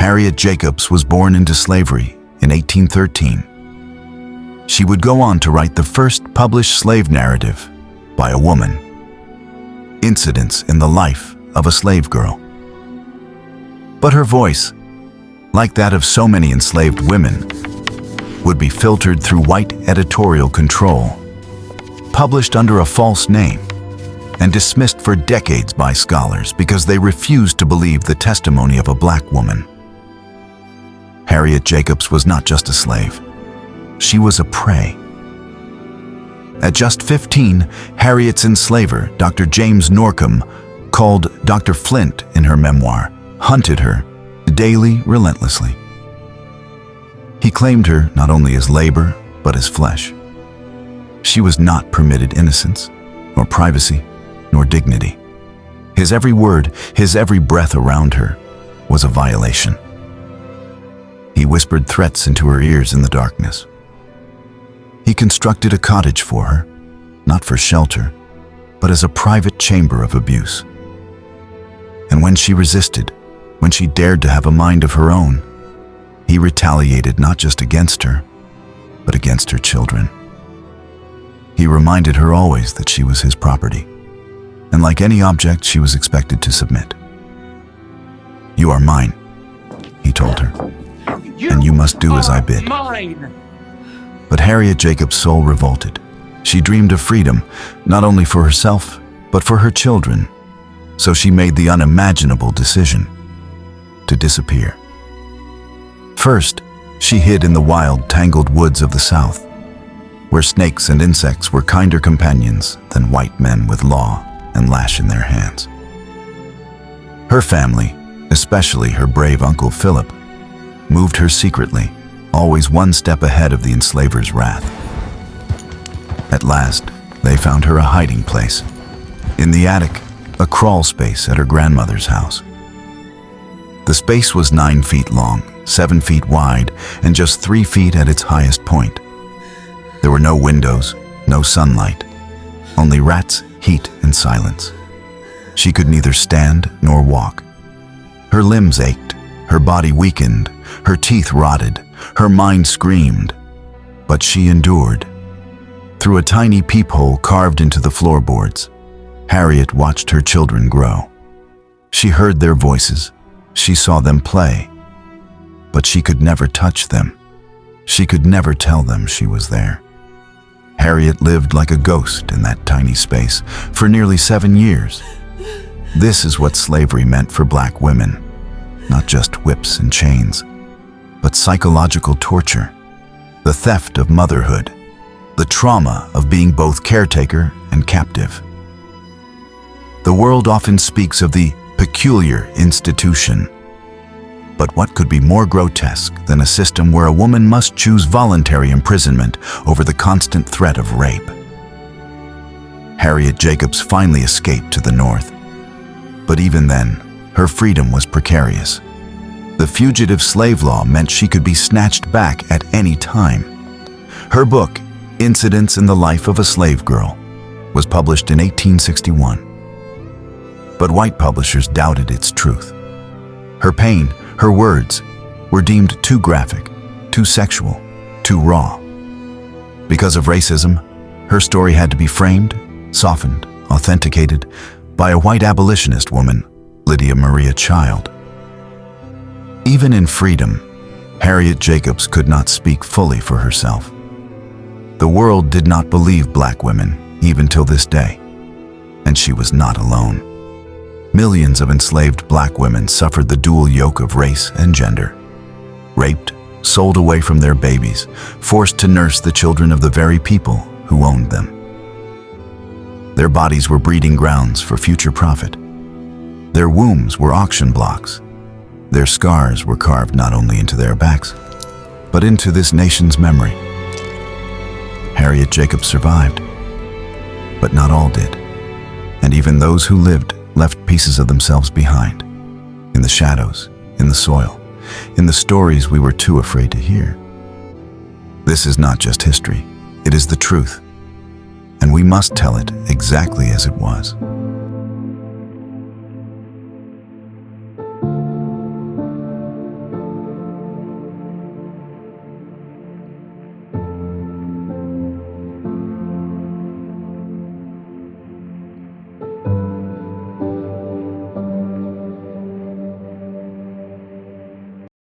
Harriet Jacobs was born into slavery in 1813. She would go on to write the first published slave narrative by a woman, Incidents in the Life of a Slave Girl. But her voice, like that of so many enslaved women, would be filtered through white editorial control, published under a false name, and dismissed for decades by scholars because they refused to believe the testimony of a black woman. Harriet Jacobs was not just a slave. She was a prey. At just 15, Harriet's enslaver, Dr. James Norcom, called Dr. Flint in her memoir, hunted her daily, relentlessly. He claimed her not only as labor, but as flesh. She was not permitted innocence, nor privacy, nor dignity. His every word, his every breath around her was a violation. He whispered threats into her ears in the darkness. He constructed a cottage for her, not for shelter, but as a private chamber of abuse. And when she resisted, when she dared to have a mind of her own, he retaliated not just against her, but against her children. He reminded her always that she was his property, and like any object, she was expected to submit. "You are mine," he told her, "and you must do as I bid." But Harriet Jacobs' soul revolted. She dreamed of freedom, not only for herself, but for her children. So she made the unimaginable decision to disappear. First, she hid in the wild, tangled woods of the South, where snakes and insects were kinder companions than white men with law and lash in their hands. Her family, especially her brave Uncle Philip, moved her secretly, always one step ahead of the enslaver's wrath. At last, they found her a hiding place. In the attic, a crawl space at her grandmother's house. The space was 9 feet long, 7 feet wide, and just 3 feet at its highest point. There were no windows, no sunlight, only rats, heat, and silence. She could neither stand nor walk. Her limbs ached, her body weakened, her teeth rotted, her mind screamed, but she endured. Through a tiny peephole carved into the floorboards, Harriet watched her children grow. She heard their voices, she saw them play, but she could never touch them. She could never tell them she was there. Harriet lived like a ghost in that tiny space for nearly 7 years. This is what slavery meant for black women, not just whips and chains, but psychological torture, the theft of motherhood, the trauma of being both caretaker and captive. The world often speaks of the peculiar institution, but what could be more grotesque than a system where a woman must choose voluntary imprisonment over the constant threat of rape? Harriet Jacobs finally escaped to the north, but even then, her freedom was precarious. The fugitive slave law meant she could be snatched back at any time. Her book, Incidents in the Life of a Slave Girl, was published in 1861. But white publishers doubted its truth. Her pain, her words, were deemed too graphic, too sexual, too raw. Because of racism, her story had to be framed, softened, authenticated by a white abolitionist woman, Lydia Maria Child. Even in freedom, Harriet Jacobs could not speak fully for herself. The world did not believe black women, even till this day, and she was not alone. Millions of enslaved black women suffered the dual yoke of race and gender. Raped, sold away from their babies, forced to nurse the children of the very people who owned them. Their bodies were breeding grounds for future profit. Their wombs were auction blocks. Their scars were carved not only into their backs, but into this nation's memory. Harriet Jacobs survived, but not all did. And even those who lived left pieces of themselves behind, in the shadows, in the soil, in the stories we were too afraid to hear. This is not just history, it is the truth, and we must tell it exactly as it was.